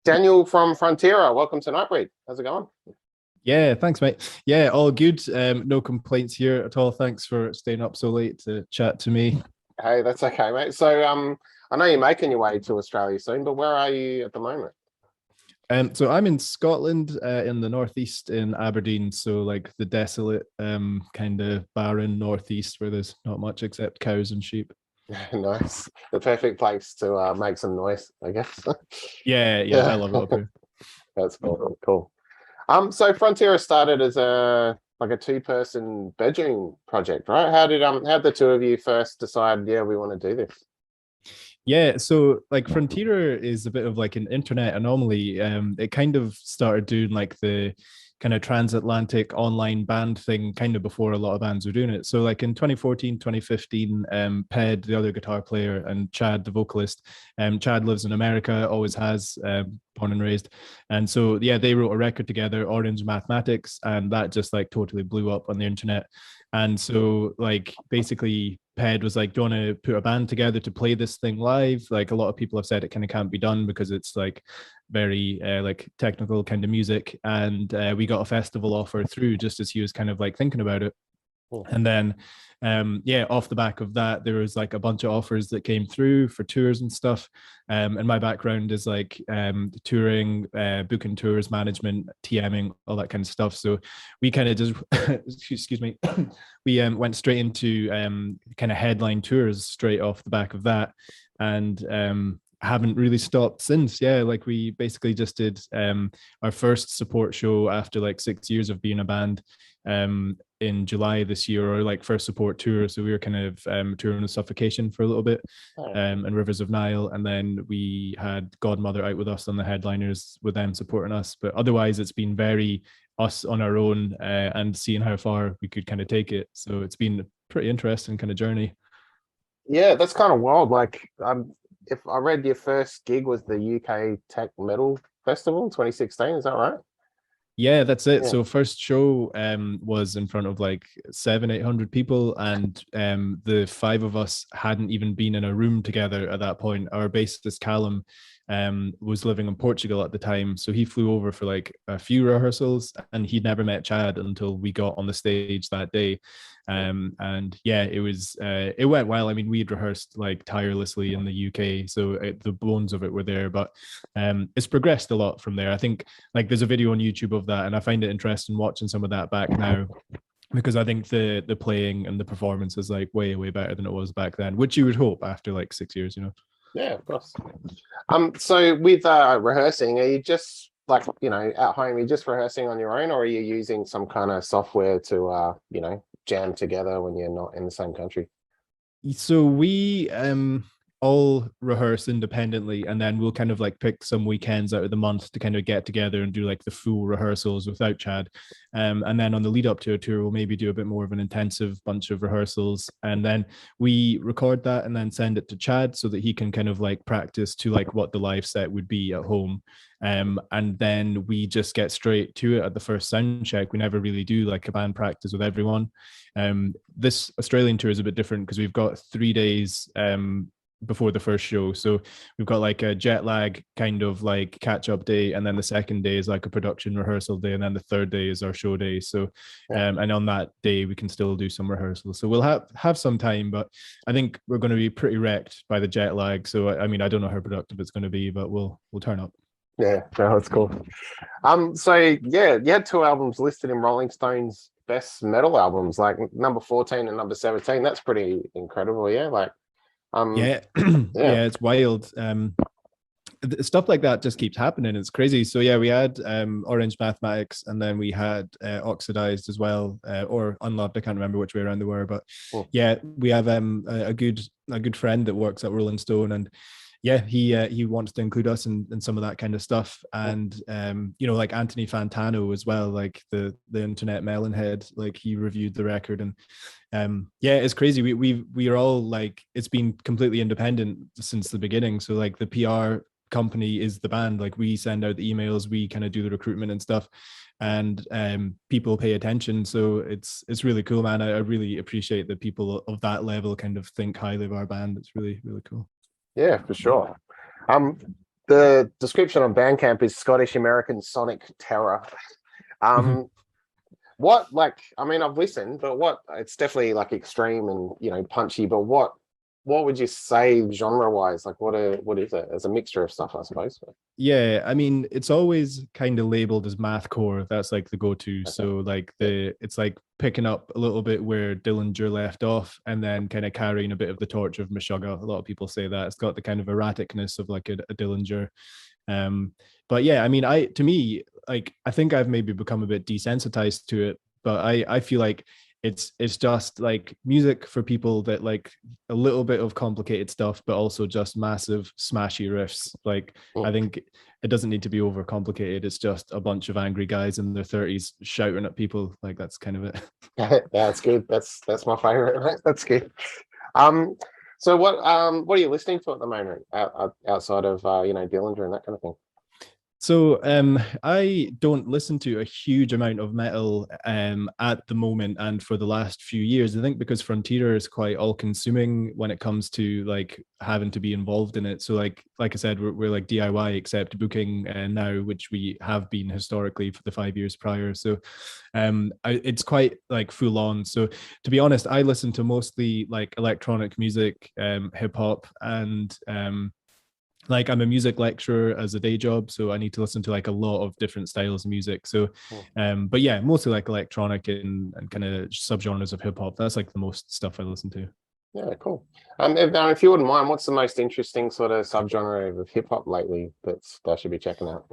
Daniel from Frontiera. Welcome to Nightbreed. How's it going? Yeah, thanks, mate. Yeah, all good. No complaints here at all. Thanks for staying up so late to chat to me. Hey, that's okay, mate. So, I know you're making your way to Australia soon, but where are you at the moment? So I'm in Scotland, in the northeast in Aberdeen. So like the desolate, kind of barren northeast where there's not much except cows and sheep. Nice. The perfect place to make some noise, I guess. Yeah, yeah, I Yeah, love it up here. that's cool. Cool. So Frontiera started as a two-person bedroom project, right? How did the two of you first decide, yeah, we want to do this? Yeah, so like Frontier is a bit of like an internet anomaly. It kind of started doing like the kind of transatlantic online band thing kind of before a lot of bands were doing it. So like in 2014, 2015, Ped, the other guitar player, and Chad, the vocalist, Chad lives in America, always has, born and raised. And so yeah, they wrote a record together, Orange Mathematics, and that just like totally blew up on the internet. And so, like, basically, Ped was like, "Do you want to put a band together to play this thing live?" Like, a lot of people have said it kind of can't be done because it's like very like technical kind of music. And we got a festival offer through just as he was kind of like thinking about it. Cool. And then, yeah, off the back of that, there was like a bunch of offers that came through for tours and stuff. And my background is like touring, booking tours, management, TMing, all that kind of stuff. So we kind of just, excuse me, we went straight into kind of headline tours straight off the back of that. And haven't really stopped since. Yeah, like we basically just did our first support show after like 6 years of being a band in July this year, or like first support tour. So we were kind of touring with Suffocation for a little bit, Oh, and Rivers of Nile, and then we had Godmother out with us on the headliners, with them supporting us. But otherwise, it's been very us on our own, and seeing how far we could kind of take it. So it's been a pretty interesting kind of journey. yeah, that's kind of wild. Like, if I read your first gig was the UK Tech Metal Festival 2016, is that right? Yeah, that's it. Yeah. So first show was in front of like 700-800 people, and the five of us hadn't even been in a room together at that point. Our bassist Callum was living in Portugal at the time, so he flew over for like a few rehearsals, and he'd never met Chad until we got on the stage that day. And yeah, it went well. I mean, we'd rehearsed like tirelessly in the UK, so the bones of it were there, but it's progressed a lot from there. I think like there's a video on YouTube of that, and I find it interesting watching some of that back now, because I think the playing and the performance is like way better than it was back then, which you would hope after like 6 years, you know. Yeah, of course. So with rehearsing, are you just like, at home, you're just rehearsing on your own, or are you using some kind of software to jam together when you're not in the same country? So we all rehearse independently, and then we'll kind of like pick some weekends out of the month to kind of get together and do like the full rehearsals without Chad. And then on the lead up to a tour, we'll maybe do a bit more of an intensive bunch of rehearsals, and then we record that and then send it to Chad so that he can kind of like practice to like what the live set would be at home. And then we just get straight to it at the first sound check. We never really do like a band practice with everyone. This Australian tour is a bit different because we've got 3 days before the first show. So we've got like a jet lag kind of like catch up day, and then the second day is like a production rehearsal day, and then the third day is our show day. So and on that day we can still do some rehearsals. So we'll have some time, but I think we're going to be pretty wrecked by the jet lag. So I mean, I don't know how productive it's going to be, but we'll turn up. Yeah, no, that's cool. So yeah, you had two albums listed in Rolling Stone's best metal albums, like number 14 and number 17. That's pretty incredible, yeah. Like, Yeah, yeah. yeah, it's wild. Stuff like that just keeps happening. It's crazy. So yeah, we had Orange Mathematics, and then we had Oxidized as well, or Unloved. I can't remember which way around they were, but Cool. yeah, we have a good friend that works at Rolling Stone, and yeah, he wants to include us in some of that kind of stuff. And like Anthony Fantano as well, like the internet melon head, like he reviewed the record. And yeah, it's crazy. We are all like, it's been completely independent since the beginning. So like the PR company is the band. Like we send out the emails, we kind of do the recruitment and stuff, and people pay attention. So it's really cool, man. I really appreciate that people of that level kind of think highly of our band. It's really cool. Yeah, for sure. Um, The description on Bandcamp is Scottish American sonic terror. Mhm. Um, what like I mean I've listened, but what it's definitely like extreme and punchy. But what would you say genre wise? Like what is it? As a mixture of stuff, I suppose. Yeah, I mean, it's always kind of labeled as mathcore. That's like the go-to. Okay. So like Yeah. it's like picking up a little bit where Dillinger left off, and then kind of carrying a bit of the torch of Meshuggah. A lot of people say that it's got the kind of erraticness of like a Dillinger. Um, but yeah, I mean, to me, like I think I've maybe become a bit desensitized to it, but I feel like it's just like music for people that like a little bit of complicated stuff, but also just massive smashy riffs. Like I Mm. think it doesn't need to be overcomplicated. It's just a bunch of angry guys in their 30s shouting at people. Like that's kind of it. That's good. That's my favorite. Right? That's good. Um, so what are you listening to at the moment outside of Dillinger and that kind of thing? So I don't listen to a huge amount of metal at the moment and for the last few years. I think because Frontier is quite all-consuming when it comes to like having to be involved in it. So like I said, we're like DIY except booking now, which we have been historically for the 5 years prior. So it's quite like full on. So to be honest, I listen to mostly like electronic music, hip hop, and like I'm a music lecturer as a day job, so I need to listen to like a lot of different styles of music. So but yeah, mostly like electronic and kind of subgenres of hip hop. That's like the most stuff I listen to. Yeah, cool. If you wouldn't mind, what's the most interesting sort of subgenre of hip hop lately that I should be checking out?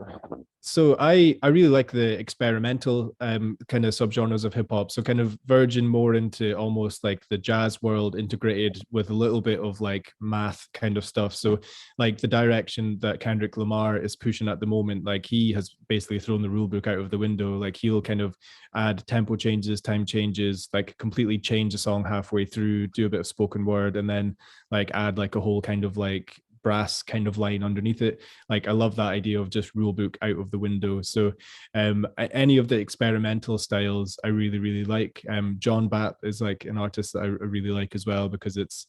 So I really like the experimental kind of subgenres of hip hop. So kind of verging more into almost like the jazz world integrated with a little bit of like math kind of stuff. So like the direction that Kendrick Lamar is pushing at the moment, like he has basically thrown the rule book out of the window. Like he'll kind of add tempo changes, time changes, like completely change a song halfway through, do a bit of spoken word, and then like add like a whole kind of like brass kind of line underneath it. Like I love that idea of just rule book out of the window. So any of the experimental styles I really like. John Bapp is like an artist that I really like as well, because it's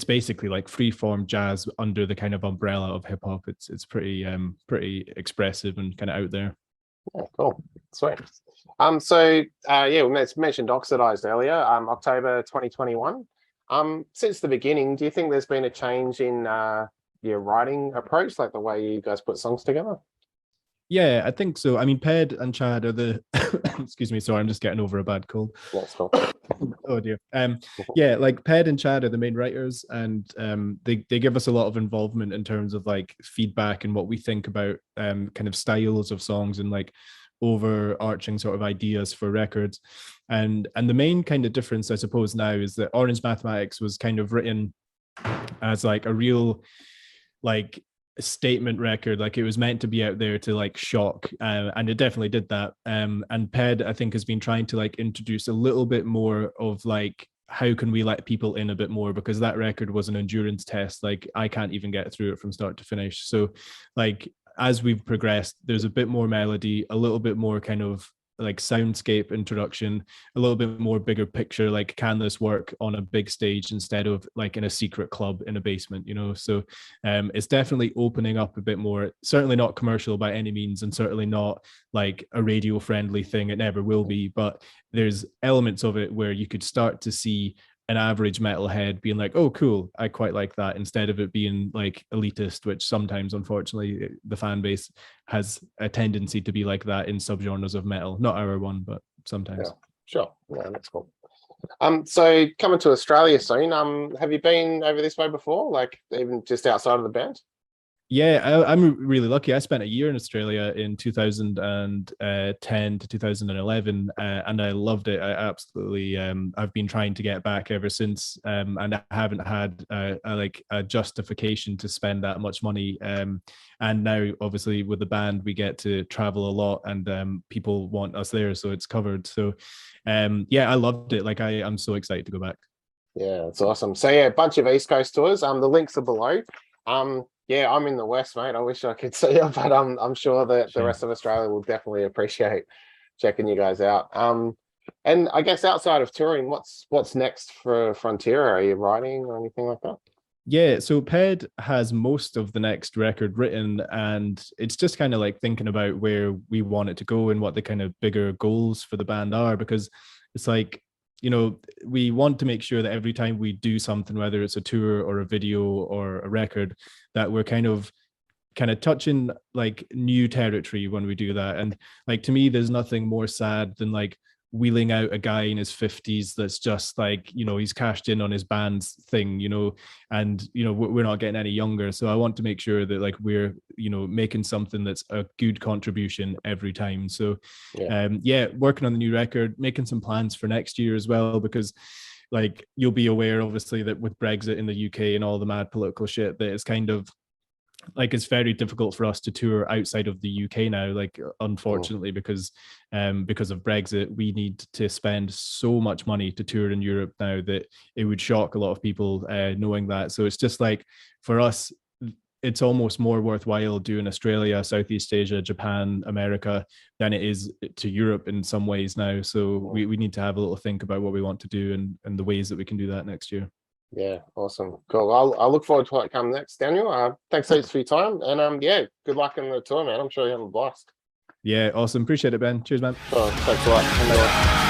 basically like free form jazz under the kind of umbrella of hip hop. It's pretty expressive and kind of out there. Yeah, cool. Sweet. Yeah, we mentioned Oxidized earlier, October 2021. Since the beginning, do you think there's been a change in your writing approach, like the way you guys put songs together? Yeah, I think so. I mean, Ped and Chad are the excuse me, sorry, I'm just getting over a bad cold. That's cool. Oh dear. Yeah, like Ped and Chad are the main writers, and they give us a lot of involvement in terms of like feedback and what we think about kind of styles of songs and like overarching sort of ideas for records. And the main kind of difference, I suppose, now is that Orange Mathematics was kind of written as like a real like statement record. Like it was meant to be out there to like shock, and it definitely did that. And Ped, I think, has been trying to like introduce a little bit more of like how can we let people in a bit more, because that record was an endurance test. Like I can't even get through it from start to finish. So like as we've progressed, there's a bit more melody, a little bit more kind of like soundscape introduction, a little bit more bigger picture, like can this work on a big stage instead of like in a secret club in a basement, you know? So it's definitely opening up a bit more. Certainly not commercial by any means, and certainly not like a radio friendly thing. It never will be, but there's elements of it where you could start to see an average metalhead being like, oh cool, I quite like that, instead of it being like elitist, which sometimes unfortunately the fan base has a tendency to be like that in subgenres of metal. Not our one, but sometimes. Yeah, sure. Yeah, that's cool. So coming to Australia soon, have you been over this way before? Like even just outside of the band? Yeah, I'm really lucky. I spent a year in Australia in 2010 to 2011, and I loved it. I absolutely, I've been trying to get back ever since, and I haven't had like a justification to spend that much money. And now, obviously, with the band, we get to travel a lot, and people want us there, so it's covered. So, yeah, I loved it. Like, I'm so excited to go back. Yeah, it's awesome. So yeah, a bunch of East Coast tours. The links are below. Yeah, I'm in the West, mate. I wish I could see you, but I'm sure that the Shame. rest of Australia will definitely appreciate checking you guys out. And I guess outside of touring, what's next for Frontier? Are you writing or anything like that? Yeah, so Ped has most of the next record written, and it's just kind of like thinking about where we want it to go and what the kind of bigger goals for the band are, because it's like, we want to make sure that every time we do something, whether it's a tour or a video or a record, that we're kind of touching like new territory when we do that. And like, to me, there's nothing more sad than like wheeling out a guy in his 50s that's just like, he's cashed in on his band's thing, and we're not getting any younger. So I want to make sure that like we're making something that's a good contribution every time. So working on the new record, making some plans for next year as well, because like you'll be aware obviously that with Brexit in the UK and all the mad political shit, that it's kind of like it's very difficult for us to tour outside of the UK now, like unfortunately, because of Brexit, we need to spend so much money to tour in Europe now that it would shock a lot of people knowing that. So it's just like, for us, it's almost more worthwhile doing Australia, Southeast Asia, Japan, America than it is to Europe in some ways now. So we need to have a little think about what we want to do and the ways that we can do that next year. Yeah, awesome, cool. I'll look forward to what comes next, Daniel. Thanks heaps for your time, and good luck in the tour, man. I'm sure you have a blast. Yeah, awesome. Appreciate it, Ben. Cheers, man. Thanks a lot.